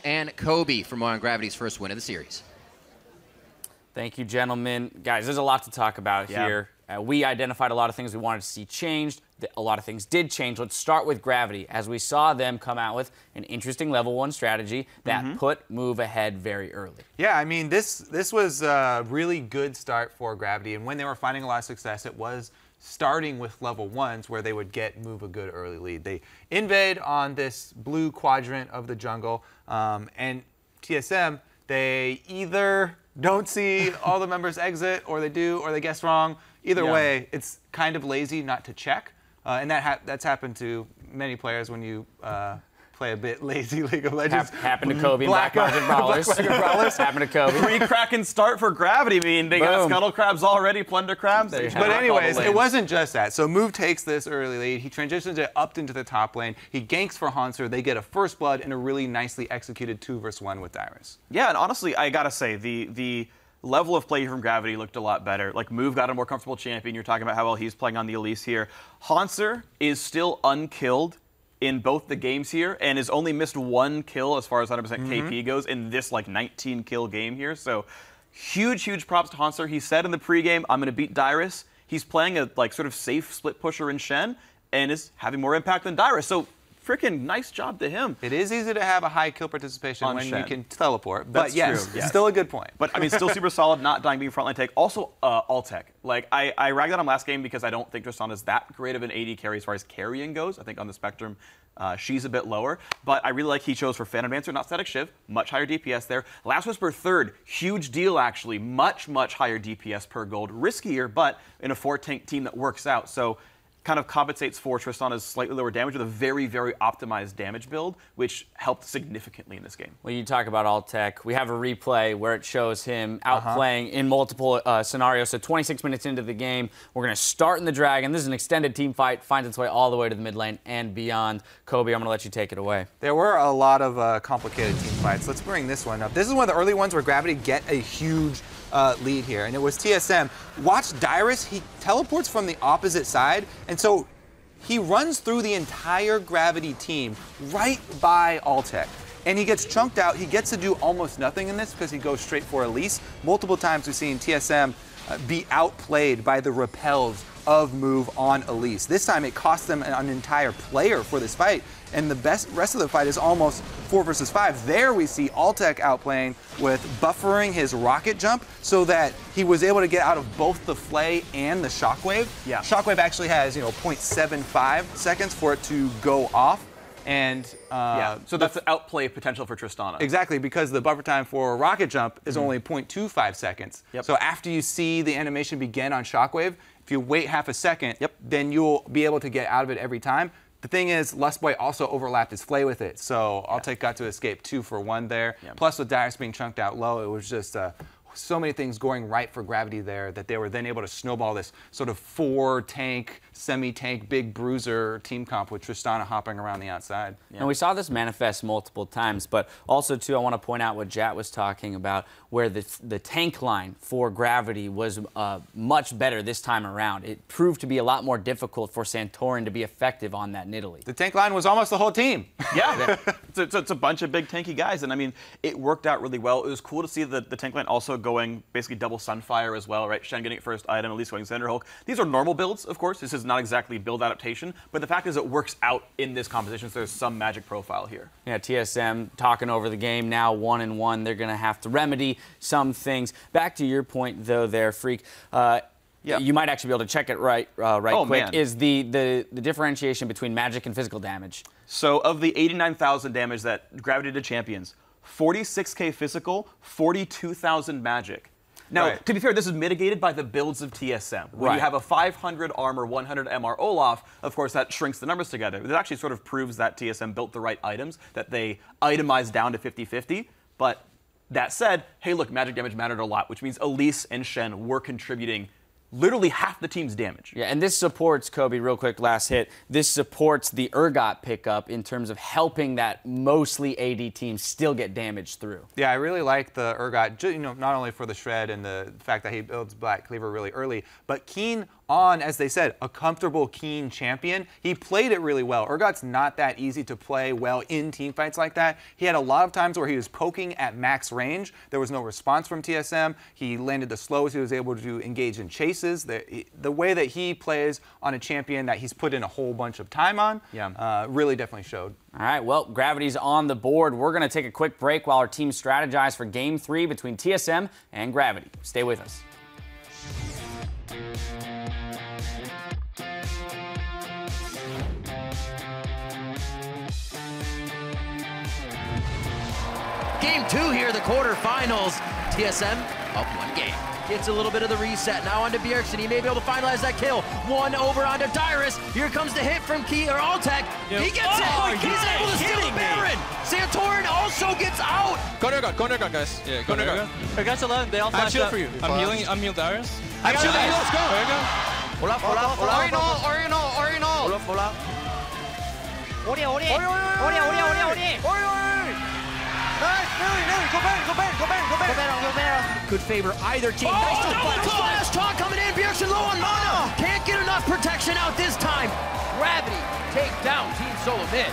and Kobe for more on Gravity's first win of the series. Thank you, gentlemen. Guys, there's a lot to talk about here. We identified a lot of things we wanted to see changed. A lot of things did change. Let's start with Gravity, as we saw them come out with an interesting level 1 strategy that put Move ahead very early. Yeah, I mean, this was a really good start for Gravity, and when they were finding a lot of success, it was starting with level 1s where they would get Move a good early lead. They invade on this blue quadrant of the jungle, and TSM, they either don't see all the members exit, or they do, or they guess wrong. Either way, it's kind of lazy not to check, and that's happened to many players when you play a bit lazy League of Legends. Happened to Kobe and Black Market Brawlers. Happened to Kobe. Pre-Kraken start for Gravity. I mean, they got Scuttle Crabs already, Plunder Crabs. But anyways, it wasn't just that. So Move takes this early lead. He transitions it up into the top lane. He ganks for Hanser. They get a first blood and a really nicely executed 2v1 with Dyrus. Yeah, and honestly, I gotta say, the level of play from Gravity looked a lot better. Like, Move got a more comfortable champion. You're talking about how well he's playing on the Elise here. Hanser is still unkilled in both the games here, and has only missed 1 kill as far as 100% KP goes in this, like, 19-kill game here. So, huge props to Hanser. He said in the pregame, I'm going to beat Dyrus. He's playing a, like, sort of safe split pusher in Shen, and is having more impact than Dyrus. So, freaking nice job to him. It is easy to have a high kill participation when Shen. you can teleport, That's but yes, true, yes. Still a good point. But I mean, still super solid, not dying being frontline take. Also, Altec. Like, I ragged on him last game because I don't think Tristan is that great of an AD carry as far as carrying goes. I think on the spectrum, she's a bit lower. But I really like he chose for Phantom Dancer, not Static Shiv. Much higher DPS there. Last Whisper third. Huge deal, actually. Much higher DPS per gold. Riskier, but in a 4-tank team that works out. So, kind of compensates for Tristana's slightly lower damage with a very optimized damage build, which helped significantly in this game. When you talk about Altec, we have a replay where it shows him outplaying in multiple scenarios. So 26 minutes into the game, we're going to start in the Dragon. This is an extended team fight, finds its way all the way to the mid lane and beyond. Kobe, I'm going to let you take it away. There were a lot of complicated team fights. Let's bring this one up. This is one of the early ones where Gravity get a huge lead here, and it was TSM. Watch Dyrus, he teleports from the opposite side, and so he runs through the entire Gravity team right by Altec. And he gets chunked out. He gets to do almost nothing in this because he goes straight for Elise. Multiple times we've seen TSM be outplayed by the repels of Move on Elise. This time it cost them an entire player for this fight, and the rest of the fight is almost 4 versus 5. There we see Altec outplaying with buffering his rocket jump so that he was able to get out of both the Flay and the Shockwave. Yeah. Shockwave actually has, 0.75 seconds for it to go off. And so that's the outplay potential for Tristana. Exactly, because the buffer time for rocket jump is only 0.25 seconds. So after you see the animation begin on Shockwave, if you wait half a second, then you'll be able to get out of it every time. The thing is, Lustboy also overlapped his Flay with it, so Altec got to escape 2 for 1 there. Plus, with Dyrus being chunked out low, it was just so many things going right for Gravity there that they were then able to snowball this sort of 4-tank, semi-tank, big bruiser team comp with Tristana hopping around the outside. And we saw this manifest multiple times, but also, too, I want to point out what Jat was talking about, where the tank line for Gravity was much better this time around. It proved to be a lot more difficult for Santorin to be effective on that Nidalee. The tank line was almost the whole team. Yeah, it's a bunch of big tanky guys, and I mean, it worked out really well. It was cool to see the tank line also going basically double Sunfire as well, right? Shen getting it first item, at least going Cinder Hulk. These are normal builds, of course. This is not exactly build adaptation, but the fact is it works out in this composition, so there's some magic profile here. Yeah, TSM talking over the game now, 1-1. They're going to have to remedy some things. Back to your point, though, there, Freak. You might actually be able to check it right quick. Man. Is the differentiation between magic and physical damage? So of the 89,000 damage that Gravity did champions, 46k physical, 42,000 magic. Now, to be fair, this is mitigated by the builds of TSM. When you have a 500 armor, 100 MR Olaf, of course, that shrinks the numbers together. It actually sort of proves that TSM built the right items, that they itemized down to 50-50. But that said, hey, look, magic damage mattered a lot, which means Elise and Shen were contributing literally half the team's damage. Yeah, and this supports, Kobe, real quick, last hit, this supports the Urgot pickup in terms of helping that mostly AD team still get damage through. Yeah, I really like the Urgot, not only for the shred and the fact that he builds Black Cleaver really early, but keen on, as they said, a comfortable, keen champion. He played it really well. Urgot's not that easy to play well in team fights like that. He had a lot of times where he was poking at max range. There was no response from TSM. He landed the slowest. He was able to engage in chases. The way that he plays on a champion that he's put in a whole bunch of time on really definitely showed. All right, well, Gravity's on the board. We're going to take a quick break while our team strategize for Game 3 between TSM and Gravity. Stay with us. Game 2 here, the quarterfinals. TSM up 1 game. Gets a little bit of the reset. Now onto Bjergsen. He may be able to finalize that kill. 1 over onto Dyrus. Here comes the hit from Altec. He gets it. He's able to steal the Baron. Santorin also gets out. Go Urgot, guys. Yeah, go Urgot. Urgot's alone. They all flashed shield up. for you. I'm healing Dyrus. I got Let's Dyrus. go. Urgot. Olaf. Could favor either team. Nice flash talk coming in. Bjergsen low on mana. Can't get enough protection out this time. Gravity take down Team Solo Mid.